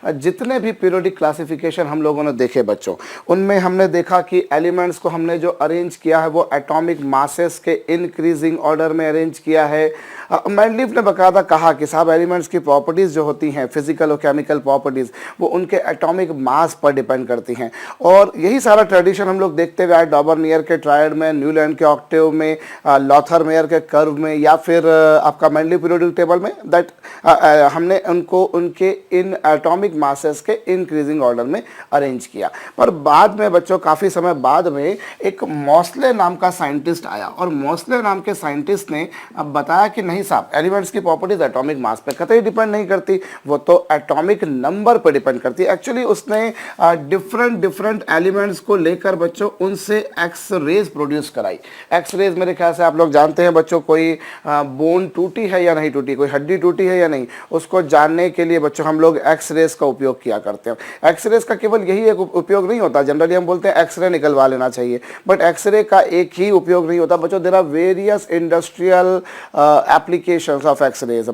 जितने भी periodic classification हम लोगों ने देखे बच्चों, उनमें हमने देखा कि एलिमेंट्स को हमने जो अरेंज किया है वो एटॉमिक मासेस के इंक्रीजिंग ऑर्डर में अरेंज किया है। मेंडलीफ ने बकायदा कहा कि साहब एलिमेंट्स की प्रॉपर्टीज़ जो होती हैं, फिजिकल और केमिकल प्रॉपर्टीज़, वो उनके एटॉमिक मास पर डिपेंड करती हैं। और यही सारा ट्रेडिशन हम लोग देखते हुए आए डॉबरनियर के ट्रायड में, न्यूलैंड के ऑक्टेव में, लॉथर मेयर के कर्व में, या फिर आपका मेंडलीफ पीरियोडिक टेबल में, दैट हमने उनको उनके इन एटॉमिक मासेस के इंक्रीजिंग ऑर्डर में अरेंज किया। पर बाद में बच्चों, काफ़ी समय बाद में एक मॉसले नाम का साइंटिस्ट आया, और मॉसले नाम के साइंटिस्ट ने अब बताया कि नहीं साहब, एलिमेंट्स की प्रॉपर्टीज एटॉमिक मास पे कतई डिपेंड नहीं करती, वो तो एटॉमिक नंबर पे डिपेंड करती है। एक्चुअली उसने डिफरेंट एलिमेंट्स को लेकर बच्चों उनसे एक्स रेज प्रोड्यूस कराई। एक्स रेज मेरे ख्याल से आप लोग जानते हैं बच्चों, कोई बोन टूटी है या नहीं टूटी, कोई हड्डी टूटी है या नहीं, उसको जानने के लिए बच्चों हम लोग एक्स रेज का उपयोग किया करते हैं। एक्स रेज का केवल यही एक उपयोग नहीं होता, जनरली हम बोलते हैं एक्सरे निकलवा लेना चाहिए, बट एक्सरे का एक ही उपयोग नहीं होता बच्चों, there are various industrial applications of X rays.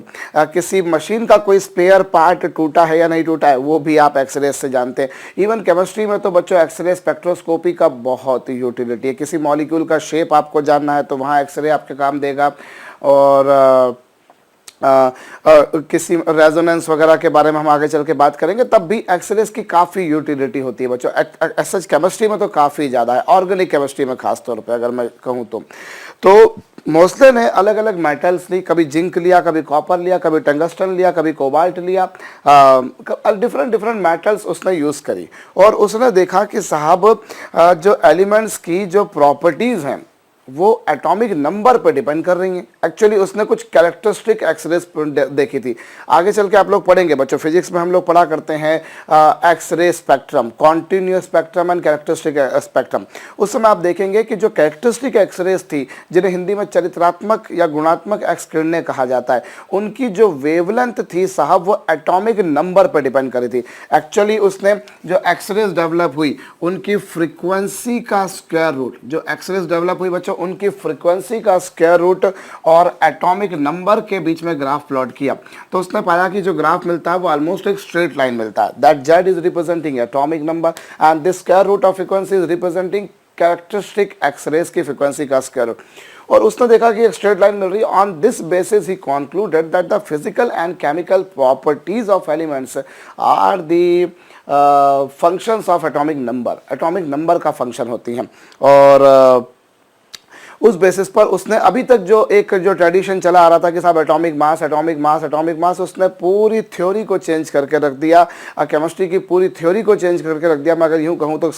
किसी मशीन का कोई स्पेयर पार्ट टूटा है या नहीं टूटा है, वो भी आप एक्सरे से जानते हैं। इवन केमिस्ट्री में तो बच्चों एक्सरे स्पेक्ट्रोस्कोपी का बहुत यूटिलिटी है। किसी मॉलिक्यूल का शेप आपको जानना है तो वहाँ एक्सरे आपके काम देगा, और किसी रेजोनेंस वगैरह के बारे में हम आगे चल के बात करेंगे, तब भी एक्सरेज की काफ़ी यूटिलिटी होती है बच्चों। एसएच केमिस्ट्री में तो काफ़ी ज़्यादा है, ऑर्गेनिक केमिस्ट्री में खास तौर पे अगर मैं कहूँ तो मोस्ले ने अलग अलग मेटल्स ली, कभी जिंक लिया, कभी कॉपर लिया, कभी टंगस्टन लिया, कभी कोबाल्ट लिया, डिफरेंट मेटल्स उसने यूज़ करी, और उसने देखा कि साहब जो एलिमेंट्स की जो प्रॉपर्टीज़ हैं वो एटॉमिक नंबर पर डिपेंड कर रही हैं। एक्चुअली उसने कुछ कैरेक्टरिस्टिक एक्सरेज देखी थी, आगे चल के आप लोग पढ़ेंगे बच्चों, फिजिक्स में हम लोग पढ़ा करते हैं X ray spectrum, continuous spectrum and characteristic spectrum. उस समय आप देखेंगे कि जो कैरेक्टरिस्टिक एक्सरेज थी, जिन्हें हिंदी में चरित्रात्मक या गुणात्मक एक्स किरणें कहा जाता है, उनकी जो वेवलेंथ थी साहब वो एटॉमिक नंबर पर डिपेंड कर रही थी। एक्चुअली उसने जो एक्सरेज डेवलप हुई उनकी फ्रिक्वेंसी का स्क्वायर रूट, जो एक्सरेज डेवलप हुई बच्चों उनकी फ्रीक्वेंसी का स्क्वायर रूट और एटॉमिक नंबर के बीच में ग्राफ प्लॉट किया, तो उसने पाया कि जो ग्राफ मिलता है वो ऑलमोस्ट एक स्ट्रेट लाइन मिलता है। That Z is representing atomic number and this square root of frequency is representing characteristic X rays की फ्रीक्वेंसी का स्क्वायर रूट। और उसने देखा कि एक स्ट्रेट लाइन मिल रही है। On this basis he concluded that the physical and chemical properties of elements are the functions of atomic number, atomic number का फंक्शन होती हैं। और उस बेसिस पर उसने अभी तक जो ट्रेडिशन चला आ रहा था कि साहब atomic mass atomic mass atomic mass, उसने पूरी थ्योरी को चेंज करके रख दिया, केमिस्ट्री की पूरी थ्योरी को चेंज करके रख दिया। मैं अगर यूँ कहूँ तो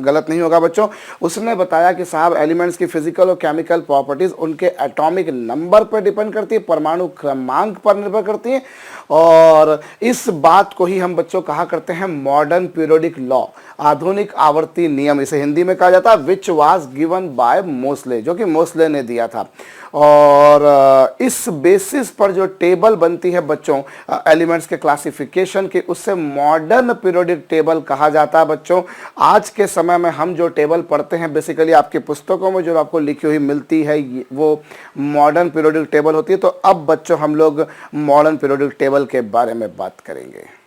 गलत नहीं होगा बच्चों। उसने बताया कि साहब एलिमेंट्स की फिजिकल और केमिकल प्रॉपर्टीज़ उनके एटॉमिक नंबर पर डिपेंड करती है, परमाणु क्रमांक पर निर्भर करती है, और इस बात को ही हम बच्चों कहा करते हैं मॉडर्न पीरियोडिक लॉ, आधुनिक आवर्ती नियम इसे हिंदी में कहा जाता है, which was given by Moseley, जो कि मोस्ले ने दिया था। और इस बेसिस पर जो टेबल बनती है बच्चों एलिमेंट्स के क्लासिफिकेशन की, उससे मॉडर्न पीरियोडिक टेबल कहा जाता है बच्चों। आज के समय में हम जो टेबल पढ़ते हैं बेसिकली आपकी पुस्तकों में जो आपको लिखी हुई मिलती है वो मॉडर्न पीरियोडिक टेबल होती है। तो अब बच्चों हम लोग मॉडर्न पीरियोडिक टेबल के बारे में बात करेंगे।